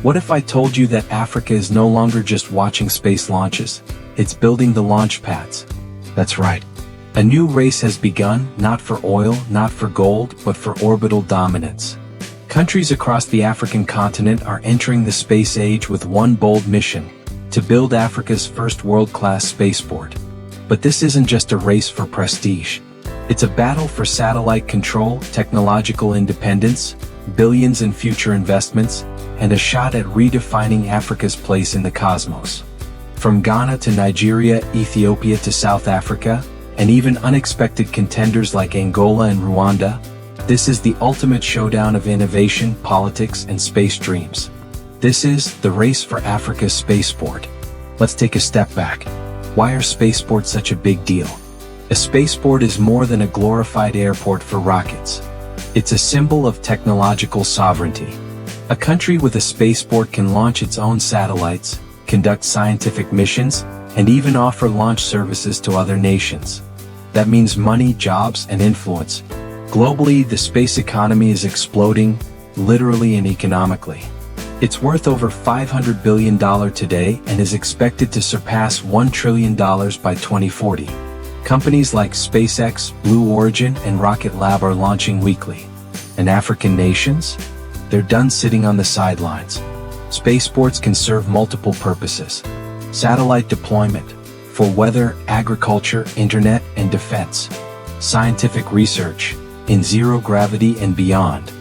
What if I told you that Africa is no longer just watching space launches, it's building the launch pads? That's right. A new race has begun, not for oil, not for gold, but for orbital dominance. Countries across the African continent are entering the space age with one bold mission: to build Africa's first world-class spaceport. But this isn't just a race for prestige. It's a battle for satellite control, technological independence, billions in future investments, and a shot at redefining Africa's place in the cosmos. From Ghana to Nigeria, Ethiopia to South Africa, and even unexpected contenders like Angola and Rwanda, this is the ultimate showdown of innovation, politics, and space dreams. This is the race for Africa's spaceport. Let's take a step back. Why are spaceports such a big deal? A spaceport is more than a glorified airport for rockets. It's a symbol of technological sovereignty. A country with a spaceport can launch its own satellites, conduct scientific missions, and even offer launch services to other nations. That means money, jobs, and influence. Globally, the space economy is exploding, literally and economically. It's worth over $500 billion today and is expected to surpass $1 trillion by 2040. Companies like SpaceX, Blue Origin, and Rocket Lab are launching weekly. And African nations? They're done sitting on the sidelines. Spaceports can serve multiple purposes. Satellite deployment, for weather, agriculture, internet, and defense. Scientific research, in zero gravity and beyond.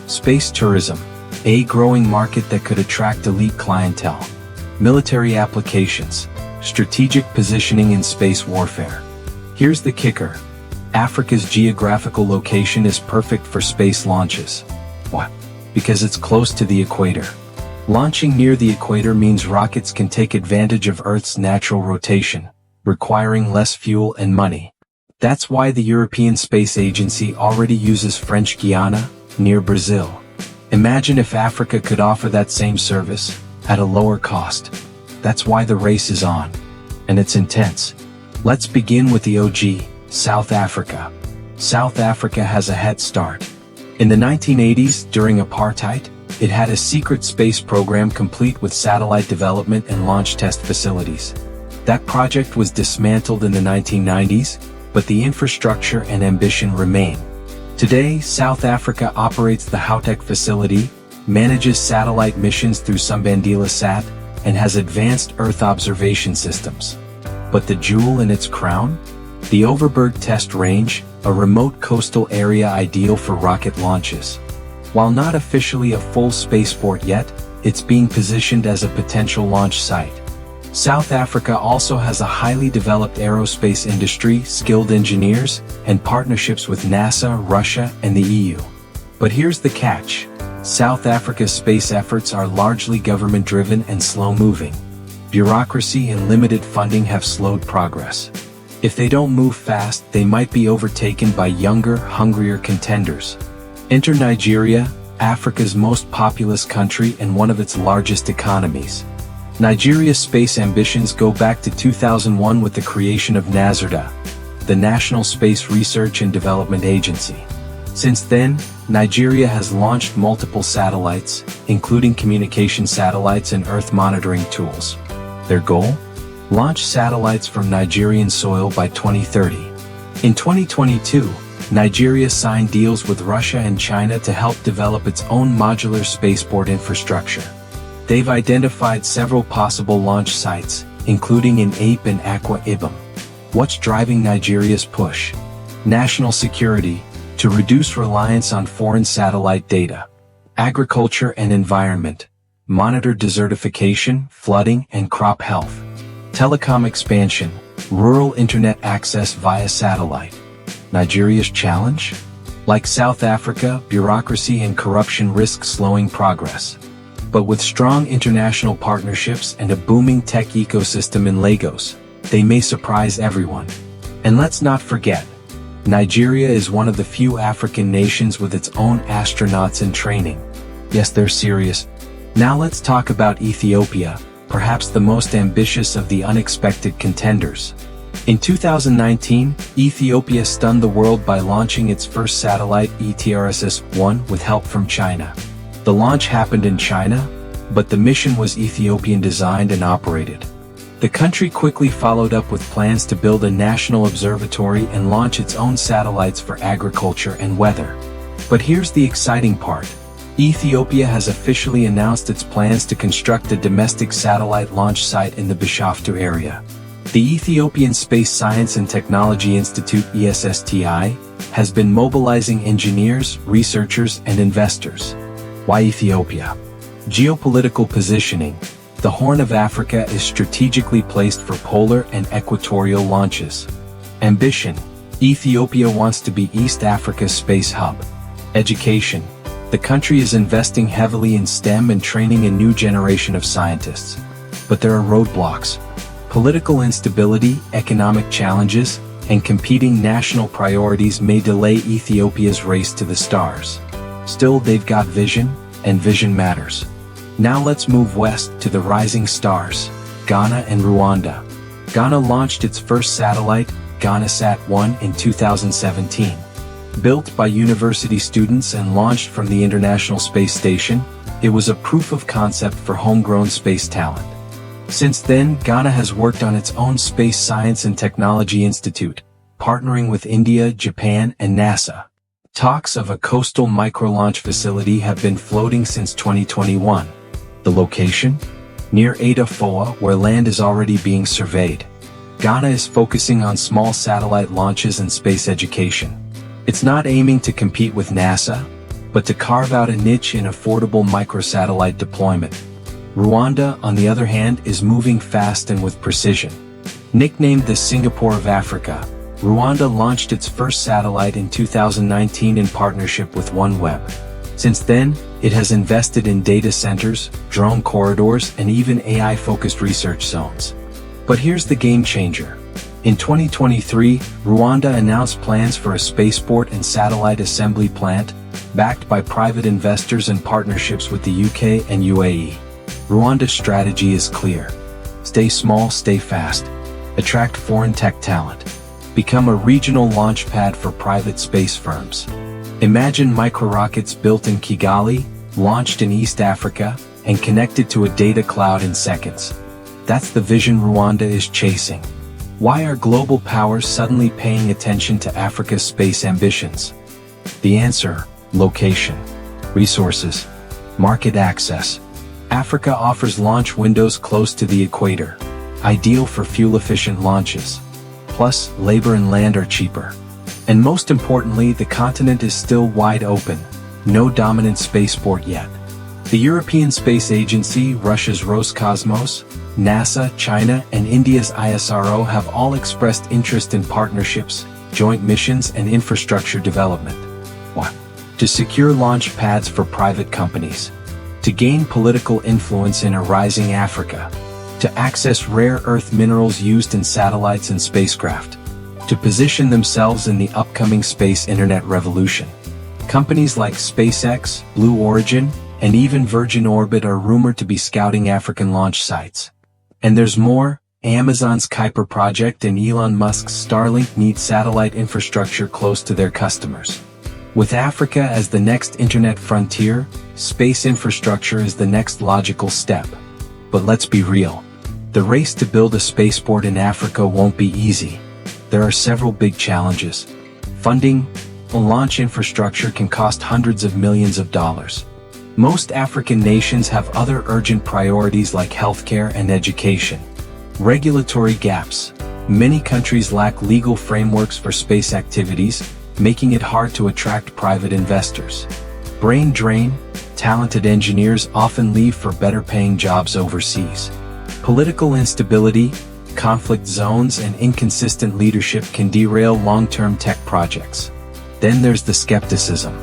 Space tourism, a growing market that could attract elite clientele. Military applications, strategic positioning in space warfare. Here's the kicker. Africa's geographical location is perfect for space launches. What? Because it's close to the equator. Launching near the equator means rockets can take advantage of Earth's natural rotation, requiring less fuel and money. That's why the European Space Agency already uses French Guiana, near Brazil. Imagine if Africa could offer that same service, at a lower cost. That's why the race is on. And it's intense. Let's begin with the OG, South Africa. South Africa has a head start. In the 1980s, during apartheid, it had a secret space program complete with satellite development and launch test facilities. That project was dismantled in the 1990s, but the infrastructure and ambition remain. Today, South Africa operates the Gauteng facility, manages satellite missions through Sat, and has advanced Earth observation systems. But the jewel in its crown? The Overberg test range, a remote coastal area ideal for rocket launches. While not officially a full spaceport yet, it's being positioned as a potential launch site. South Africa also has a highly developed aerospace industry, skilled engineers, and partnerships with NASA, Russia, and the EU. But here's the catch. South Africa's space efforts are largely government-driven and slow-moving. Bureaucracy and limited funding have slowed progress. If they don't move fast, they might be overtaken by younger, hungrier contenders. Enter Nigeria, Africa's most populous country and one of its largest economies. Nigeria's space ambitions go back to 2001 with the creation of NASRDA, the National Space Research and Development Agency. Since then, Nigeria has launched multiple satellites, including communication satellites and Earth monitoring tools. Their goal? Launch satellites from Nigerian soil by 2030. In 2022, Nigeria signed deals with Russia and China to help develop its own modular spaceport infrastructure. They've identified several possible launch sites, including in Ape and Akwa Ibom. What's driving Nigeria's push? National security, to reduce reliance on foreign satellite data. Agriculture and environment, monitor desertification, flooding, and crop health. Telecom expansion, rural internet access via satellite. Nigeria's challenge? Like South Africa, bureaucracy and corruption risk slowing progress. But with strong international partnerships and a booming tech ecosystem in Lagos, they may surprise everyone. And let's not forget, Nigeria is one of the few African nations with its own astronauts in training. Yes, they're serious. Now let's talk about Ethiopia, perhaps the most ambitious of the unexpected contenders. In 2019, Ethiopia stunned the world by launching its first satellite, ETRSS-1, with help from China. The launch happened in China, but the mission was Ethiopian designed and operated. The country quickly followed up with plans to build a national observatory and launch its own satellites for agriculture and weather. But here's the exciting part. Ethiopia has officially announced its plans to construct a domestic satellite launch site in the Bishoftu area. The Ethiopian Space Science and Technology Institute (ESSTI) has been mobilizing engineers, researchers, and investors. Why Ethiopia? Geopolitical positioning. The Horn of Africa is strategically placed for polar and equatorial launches. Ambition. Ethiopia wants to be East Africa's space hub. Education. The country is investing heavily in STEM and training a new generation of scientists. But there are roadblocks. Political instability, economic challenges, and competing national priorities may delay Ethiopia's race to the stars. Still, they've got vision, and vision matters. Now let's move west to the rising stars, Ghana and Rwanda. Ghana launched its first satellite, GhanaSat-1, in 2017. Built by university students and launched from the International Space Station, it was a proof of concept for homegrown space talent. Since then, Ghana has worked on its own Space Science and Technology Institute, partnering with India, Japan, and NASA. Talks of a coastal micro-launch facility have been floating since 2021. The location? Near Adafoa, where land is already being surveyed. Ghana is focusing on small satellite launches and space education. It's not aiming to compete with NASA, but to carve out a niche in affordable microsatellite deployment. Rwanda, on the other hand, is moving fast and with precision. Nicknamed the Singapore of Africa, Rwanda launched its first satellite in 2019 in partnership with OneWeb. Since then, it has invested in data centers, drone corridors, and even AI-focused research zones. But here's the game changer. In 2023, Rwanda announced plans for a spaceport and satellite assembly plant, backed by private investors and partnerships with the UK and UAE. Rwanda's strategy is clear. Stay small, stay fast. Attract foreign tech talent. Become a regional launch pad for private space firms. Imagine microrockets built in Kigali, launched in East Africa, and connected to a data cloud in seconds. That's the vision Rwanda is chasing. Why are global powers suddenly paying attention to Africa's space ambitions? The answer: location, resources, market access. Africa offers launch windows close to the equator, ideal for fuel-efficient launches. Plus, labor and land are cheaper. And most importantly, the continent is still wide open, no dominant spaceport yet. The European Space Agency, Russia's Roscosmos, NASA, China, and India's ISRO have all expressed interest in partnerships, joint missions, and infrastructure development. Why? To secure launch pads for private companies. To gain political influence in a rising Africa. To access rare earth minerals used in satellites and spacecraft. To position themselves in the upcoming space internet revolution. Companies like SpaceX, Blue Origin, and even Virgin Orbit are rumored to be scouting African launch sites. And there's more. Amazon's Kuiper project and Elon Musk's Starlink need satellite infrastructure close to their customers. With Africa as the next internet frontier, space infrastructure is the next logical step. But let's be real. The race to build a spaceport in Africa won't be easy. There are several big challenges. Funding. Launch infrastructure can cost hundreds of millions of dollars. Most African nations have other urgent priorities like healthcare and education. Regulatory gaps. Many countries lack legal frameworks for space activities, making it hard to attract private investors. Brain drain. Talented engineers often leave for better-paying jobs overseas. Political instability, conflict zones, and inconsistent leadership can derail long-term tech projects. Then there's the skepticism.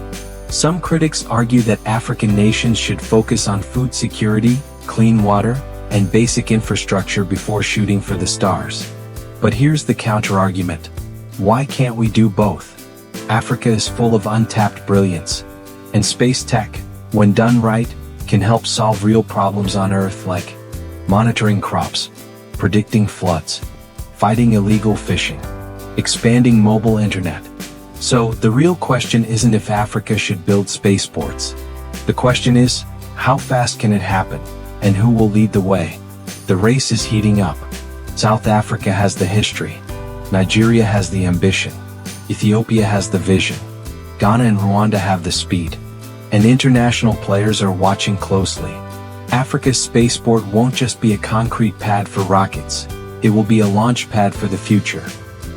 Some critics argue that African nations should focus on food security, clean water, and basic infrastructure before shooting for the stars. But here's the counter-argument. Why can't we do both? Africa is full of untapped brilliance. And space tech, when done right, can help solve real problems on Earth like monitoring crops, predicting floods, fighting illegal fishing, expanding mobile internet. So, the real question isn't if Africa should build spaceports. The question is, how fast can it happen? And who will lead the way? The race is heating up. South Africa has the history. Nigeria has the ambition. Ethiopia has the vision. Ghana and Rwanda have the speed. And international players are watching closely. Africa's spaceport won't just be a concrete pad for rockets. It will be a launch pad for the future.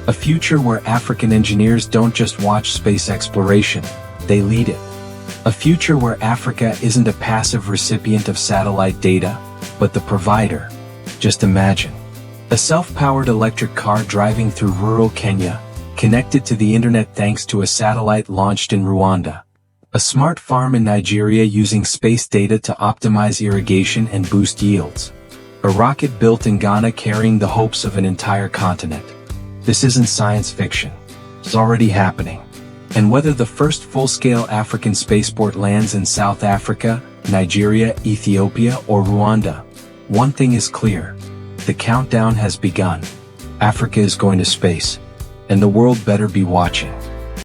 A future where African engineers don't just watch space exploration, they lead it. A future where Africa isn't a passive recipient of satellite data, but the provider. Just imagine. A self-powered electric car driving through rural Kenya, connected to the internet thanks to a satellite launched in Rwanda. A smart farm in Nigeria using space data to optimize irrigation and boost yields. A rocket built in Ghana carrying the hopes of an entire continent. This isn't science fiction. It's already happening. And whether the first full-scale African spaceport lands in South Africa, Nigeria, Ethiopia, or Rwanda, one thing is clear. The countdown has begun. Africa is going to space. And the world better be watching.